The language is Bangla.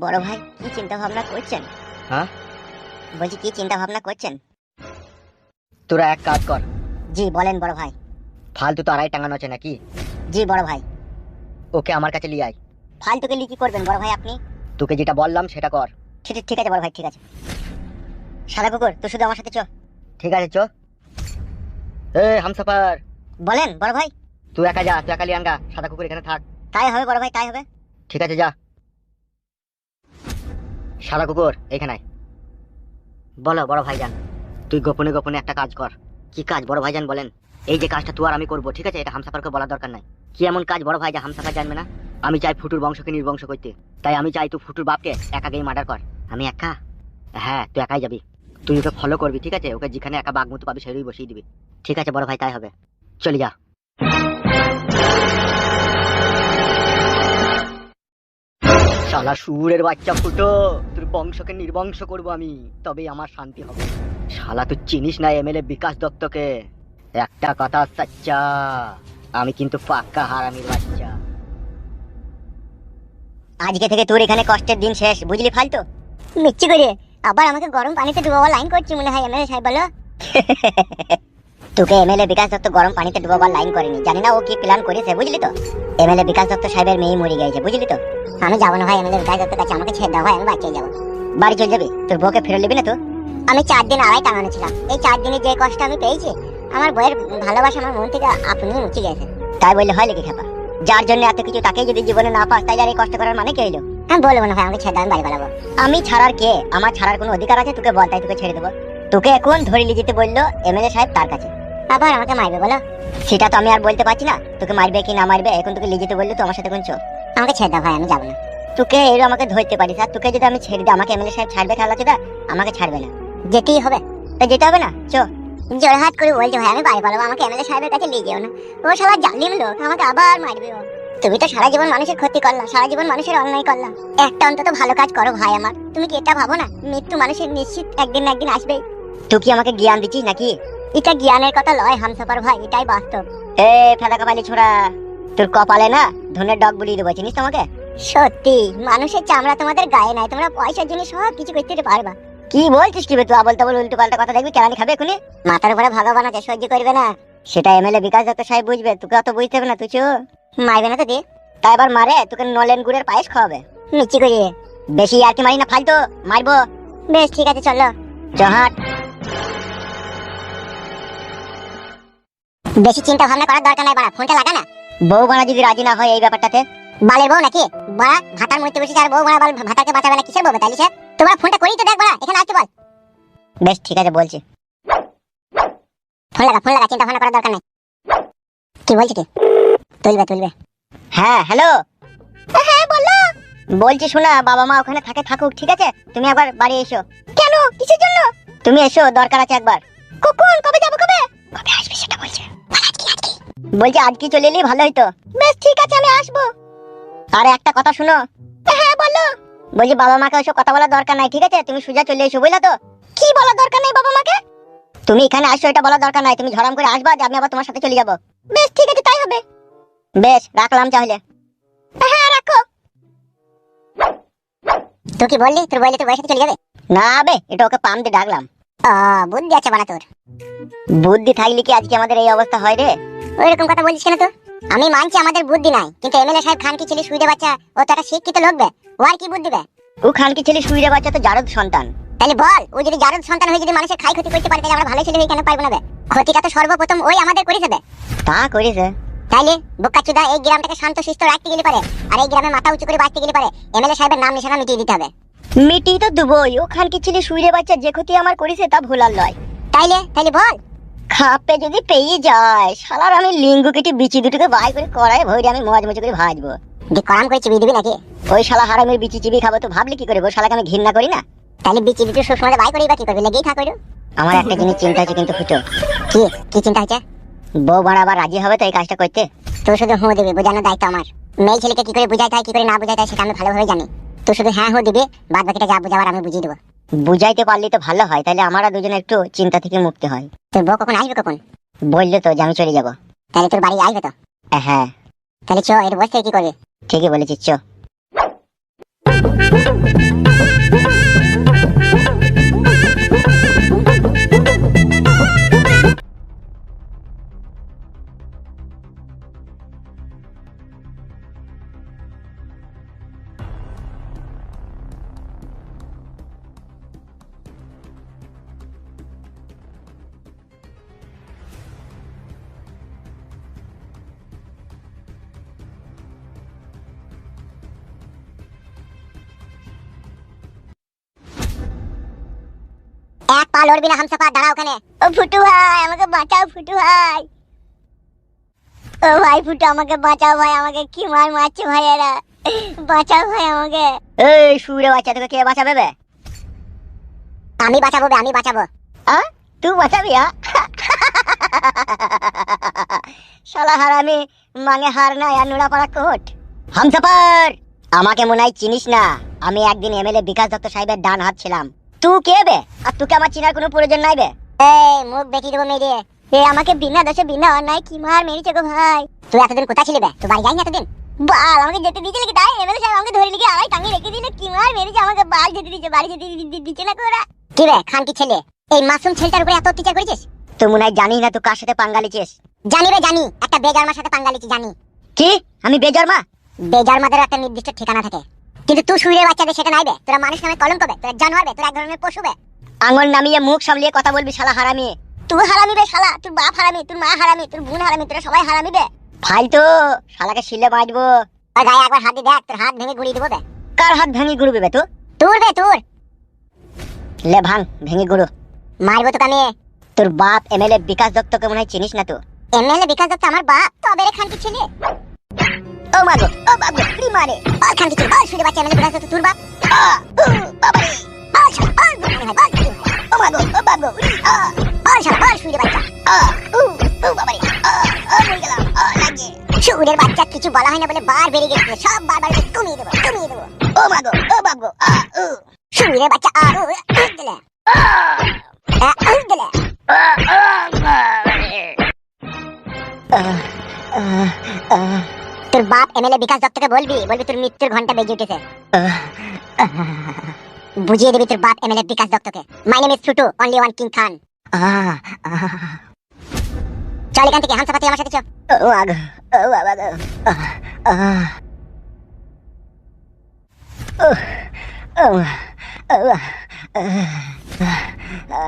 বড় ভাই কি চিন্তা ভাবনা করছেন? হ্যাঁ, বলছি কি চিন্তা ভাবনা করছেন? তোরা এক কাজ কর, জি বলেন বড় ভাই। ফালতু তো আড়াই টাঙানো আছে নাকি? জি বড় ভাই। ওকে আমার কাছে নিয়ে আয়। ফালতুকে কি করবেন বড় ভাই আপনি? তোকে যেটা বললাম সেটা কর। ঠিক আছে বড় ভাই, ঠিক আছে। সাদা কুকুর তুই শুধু আমার সাথে চ। ঠিক আছে, চ। হামসাফার, বলেন বড় ভাই। তুই একা যা, তুই একা লিয়ে আনগা, সাদা কুকুর এখানে থাক। তাই হবে বড় ভাই, তাই হবে। ঠিক আছে, যা। সাদা কুকুর এখানে আয়। বলো বড় ভাইজান। তুই গোপনে গোপনে একটা কাজ কর। কি কাজ বড় ভাইজান বলেন? এই যে কাজটা তুই আর আমি করবো, ঠিক আছে? এটা হামসাফারকে বলার দরকার নাই। কি এমন কাজ বড় ভাই যা হামসাফার জানবে না? আমি চাই ফুটুর বংশকে নির্বংশ করতে। তাই আমি চাই তুই ফুটুর বাপকে একা গিয়ে মার্ডার কর। আমি একা? হ্যাঁ, তুই একাই যাবি। তুই ওকে ফলো করবি, ঠিক আছে? ওকে যেখানে একা বাঘমতো পাবি সেটাই বসিয়ে দিবি। ঠিক আছে বড় ভাই, তাই হবে। চলে যা। শালা শুয়োরের বাচ্চা ফুটো, তোর বংশকে নির্বংশ করবো আমি, তবেই আমার শান্তি হবে। শালা তুই চিনিস না এমএলএ বিকাশ দত্তকে? একটা কথা সাচ্চা, আমি কিন্তু পাক্কা হারামির বাচ্চা। আজকে থেকে তোর এখানে কষ্টের দিন শেষ, বুঝলি ফালতু? মিচ্ছি করে আবার আমাকে গরম পানিতে ডুবাবার লাইন করছি মনে হয় এমএলএ সাহেব, বলো। তোকে এমএলএ বিকাশ দত্ত গরম পানিতে ডুবাবার লাইন করেনি, জানি না ও কি প্ল্যান করেছে, বুঝলি তো? এমএলএ বিকাশ দত্ত সাহেবের মেয়ে মরে গেছে, বুঝলি তো? আমি যাবো না ভাই এমএলএ বিকাশ দত্তের কাছে, আমাকে ছেড়ে দাও ভাই, আমি বাচ্চাই যাবো। বাড়ি চলে যাবি? তোর বউকে ফেরত নিবি না তো? আমি 4 দিন আড়াই টাঙানো ছিলাম, এই 4 দিনে যে কষ্ট আমি পেয়েছি, আমার বউয়ের ভালোবাসা আমার মন থেকে আপনি মুছে গেছে। তাই বললে হয় নাকি খেপা? যার জন্য এত কিছু তাকে যদি জীবনে না পাস, তাই আর এই কষ্ট করার মানে কি হইলো? আমি বলবো না ভাই, আমাকে ছেড়ে দাও, আমি বাড়ি পালাবো। আমি ছাড়ার কে? আমার ছাড়ার কোনো অধিকার আছে? তোকে বল, তাই তোকে ছেড়ে দেবো। তোকে এখন ধরে নিয়ে যেতে বললো এমএলএ সাহেব, তার কাছে। আবার আমাকে মারবে বলো? সেটা তো আমি আর বলতে পারছি না, তোকে মারবে কি না মারবে। এখন তোকে নিয়ে যেতে বললো তো আমার সাথে কোন চো। আমাকে ছেড়ে দাও ভাই, আমি যাবো না। তোকে এর আমাকে ধরতে পারিস, আর তোকে যদি আমি ছেড়ে দিই, আমাকে এমএলএ সাহেব ছাড়বে খেলা চোদা? আমাকে ছাড়বে না, যেতেই হবে। তাই যেতে হবে না, চো। জোরহাট করে বলছে ভাই আমি বাড়ি পালাবো, আমাকে এমএলএ সাহেবের কাছে নিয়ে যেও না। ও শালা জালিম লোক, আমাকে আবার মারবে ও। তুমি তো সারা জীবন মানুষের ক্ষতি করলা, সারা জীবন মানুষের অন্যায় করলা, একটা অন্তত ভালো কাজ করো ভাই আমার। তুমি কি এটা ভাবো না মৃত্যু মানুষের নিশ্চিত একদিন না একদিন আসবেই? তুই কি আমাকে জ্ঞান দিচ্ছিস নাকি? এটা জ্ঞানের কথা লয় হামসাফার ভাই, এটাই বাস্তব। এ ফেদা কপালি ছোড়া, তোর কপালে না ধনের ডগ বুলিয়ে দেবো, চিনিস তোমাকে? সত্যি মানুষের চামড়া তোমাদের গায়ে নাই, তোমরা পয়সার জন্য সব কিছু করতে পারবা। কি বলছিস কি বে তুই? আবল তাবল উল্টো পাল্টা কথা, দেখবি কেরানি খাবে এখনই। মাথার উপরে ভগবান আছে, সহ্য করবে না। সেটা এমএলএ বিকাশ দত্ত সাহেব বুঝবে, তোকে অত বুঝতে হবে না। তুই চো, মারবে না তো দে। তাই এবার মারে, তোকে নলেন গুড়ের পায়েস খাওয়াবে। মিচ্ছি করি বেশি আর কি মারি না, ফালতু মারবো। বেশ ঠিক আছে, চলো জহাট। বেশি চিন্তা ভাবনা করার দরকার নাই, বাড়া ফোনটা লাগা না। বউ বাড়া যদি রাজি না হয় এই ব্যাপারটাতে? বালের বউ নাকি বাড়া? ভাতার মধ্যে বসে আর বউ বাড়া ভাতাকে বাঁচাবে না, কিসের বউ তাইলে সে? তোমার ফোনটা করি তো দেখ বাড়া, এখানে আসতে বল। বেশ ঠিক আছে, বলছি। ফোন লাগা, চিন্তা ভাবনা করার দরকার নাই। কি বলছি কি? তুলবে। হ্যাঁ হ্যালো। হ্যাঁ বলো। বলছি শোনা, বাবা মা ওখানে থাকুক, ঠিক আছে? তুমি একবার বাড়ি এসো। কেন, কিসের জন্য? তুমি এসো, দরকার আছে একবার। কখন, কবে যাবো, কবে আসবে সেটা বলছে। বলছি আজকে চলে এলেই ভালো হইতো। বেশ ঠিক আছে, আমি আসবো। আরে একটা কথা শুনো। হ্যাঁ বলো। বলছি বাবা মাকে ওইসব কথা বলার দরকার নাই, ঠিক আছে? তুমি সোজা চলে এসো, বুঝলা তো? কি বলার দরকার নেই বাবা মাকে? তুমি এখানে আসো এটা বলার দরকার নাই, তুমি ঝড়াম করে আসবা যে আমি আবার তোমার সাথে চলে যাবো। বেশ ঠিক আছে, তাই হবে। বেশ রাখলাম তাহলে। হ্যাঁ রাখো। তুই কি বললি? তোর বললি তোর বয়স চলে যাবে? না বে, এটা ওকে পাম দিয়ে ডাকলাম। বুদ্ধি আছে বানা তোর। বুদ্ধি থাকলে কি আজকে আমাদের এই অবস্থা হয় রে? ওইরকম কথা বলছিস কেন তো? আমি মানছি আমাদের বুদ্ধি নাই, কিন্তু এমএলএ সাহেব খান কি ছেলে সুইরে বাচ্চা, ও তো একটা শিক্ষিত লোক বে, ও আর কি বুদ্ধি বে? ও খান কি ছেলে সুইরে বাচ্চা তো জারদ সন্তান। তাহলে বল, ও যদি জারদ সন্তান হয়ে যদি মানুষের খাই ক্ষতি করতে পারে, তাহলে আমরা ভালো ছেলে হয়ে কেন পারবো না বে? ক্ষতিটা তো সর্বপ্রথম ওই আমাদের করেছে বে। তা করেছে? তাইলে বোকাচুদা এই গ্রামটাকে শান্ত শিষ্ট রাখতে গেলে পারে, আর এই গ্রামে মাথা উঁচু করে বাঁচতে গেলে পারে এমএলএ সাহেবের নাম নিশানা মিটিয়ে দিতে হবে। মিটিয়ে তো দেবই, ও খান কি ছেলে সুইরে বাচ্চা যে ক্ষতি আমার করেছে তা ভুলার লয়। তাইলে বল। খাপে যদি পেয়ে যায় শালার, আমি লিঙ্গু কেটে বিচি দুটোকে বাই করে কড়াই ভরে আমি মজ করে ভাজবো। যে করাম করে চিবি দিবি নাকি? ওই শালা হারামের বিচি চিবি খাবো তো ভাবলি কি করে? ওই শালাকে আমি ঘৃণা করি না। তাহলে বিচি দুটো সবসময় বাই করি বা কি করবি? লেগেই থাকো। আমার একটা জিনিস চিন্তা আছে কিন্তু ফুটো। কি চিন্তা আছে? বউ বাড়া আবার রাজি হবে তো এই কাজটা করতে? তুই শুধু হ্যাঁ দিবি, বোঝানোর দায়িত্ব আমার। মেয়ে ছেলেকে কি করে বুঝাইতে হয়, কি করে না বুঝাইতে হয় সেটা আমি ভালোভাবে জানি। তুই শুধু হ্যাঁ দিবি, বাদ বাকিটা যা বুঝাবার আমি বুঝিয়ে দেবো। বুঝাইতে পারলি তো ভালো হয়, তাহলে আমরা দুজনে একটু চিন্তা থেকে মুক্তি হয়। তোর বউ কখন আসবে? কখন বললো তো যে আমি চলে যাবো। তাহলে তোর বাড়ি আসবে তো? হ্যাঁ। তাহলে চ, এর বসে কি করবে? ঠিকই বলেছিস, চ। এক পা লড়বি না হামসাফার, দাঁড়া ওখানে। ও ফুটু ভাই, আমাকে বাঁচাও ফুটু ভাই। ও ভাই ফুটু, আমাকে বাঁচাও ভাই, আমাকে কি মার মারছে ভাই এরা, বাঁচাও ভাই আমাকে। এই শুয়ে বাচ্চা, তোকে কে বাঁচাবে বে? আমি বাঁচাবো বে, আমি বাঁচাবো। তুই বাঁচাবি? শালা হারামি, মাঙে হার না আর নুড়া পাড়া কোট। হামসাফার, আমাকে মনে হয় চিনিস না। আমি একদিন এমএলএ বিকাশ দত্ত সাহেবের ডান হাত ছিলাম। তুই কে বে? আর তোকে আমার চিনার কোনো প্রয়োজন নাই বে। এই মুখ বেঁকিয়ে দেবো মেরে। এ আমাকে বিনা দোষে বিনা অন্যায় কি মার মেরেছে গো ভাই। তুই এতদিন কোথায় ছিলি বে? তুই বাড়ি যাইনি এতদিন? বাল, আমাকে যেতে দিয়েছে নাকি? তাই এমএলএ সাহেব আমাকে ধরে লিখে আড়াই টাঙিয়ে রেখে দিলে, কি মার মেরেছে আমাকে। বাল যেতে দিচ্ছে, বাড়ি যেতে দিচ্ছে না কোরা। কি রে খান কি ছেলে, এই মাসুম ছেলেটার উপরে এত অত্যাচার করেছিস? তুই মনে হয় জানিস না তুই কার সাথে পাঙ্গা লিছিস। জানি রে জানি, একটা বেজারমার সাথে পাঙ্গা লিছি, জানি। কি? আমি বেজন্মা? বেজারমাদের একটা নির্দিষ্ট ঠিকানা থাকে, কিন্তু তুই শুয়ে বাচ্চাদের সেটা নাই বে। তোরা মানুষ নামে কলঙ্ক বে, তোরা জানোয়ার বে, তোরা এক ধরনের পশু বে। আঙুল নামিয়ে মুখ সামলিয়ে কথা বলবি শালা হারামি। তুই হারামি বে শালা, তোর বাপ হারামি, তোর মা হারামি, তোর বোন হারামি, তোরা সবাই হারামি বে। ফালতু, শালাকে শিলে বাঁচবো। আর গায়ে একবার হাত দিয়ে দেখ, তোর হাত ভেঙে গুড়িয়ে দেবো বে। কার হাত ভেঙে গুড়বে বে তুই? তোর বে তোর। লে ভাঙ, ভেঙে গুড়ো। মারবো তোকে আমি। তোর বাপ এমএলএ বিকাশ দত্তকে মনে হয় চিনিস না তুই। এমএলএ বিকাশ দত্ত আমার বাপ? তবে রে খান কি ছেলে। ও মাগো, ও বাবু, কি মারে? আর খান কি ছেলে, আর শুয়ে বাচ্চা এমএলএ বিকাশ দত্ত তোর বাপ? বাবা রে, আর শালা, আর বুড়ি ভাই, আর বুড়ি ভাই। ও মাগো, ও বাবু, আর শালা, আর শুয়ে বাচ্চা। ও বাবা রে, মরে গেলাম, লাগে। শুয়ের বাচ্চা কিছু বলা হয় না বলে বার বেরিয়ে গেছে, সব বার বার কমিয়ে দেবো, কমিয়ে দেবো। ও মাগো, ও বাবু, শুয়ের বাচ্চা আর দিলে দিলে। তোর বাপ এমএলএ বিকাশ দত্তকে বলবি, বলবি তোর মৃত্যুর ঘন্টা বেজে উঠেছে। বুঝিয়ে দিবি তোর বাপ এমএলএ বিকাশ দত্তকে। My name is Futu, only one king Khan. চল এখান থেকে, হামসাফার তুই আমার সাথে চল। ও মাগো, ও বাবা গো, ও ও ও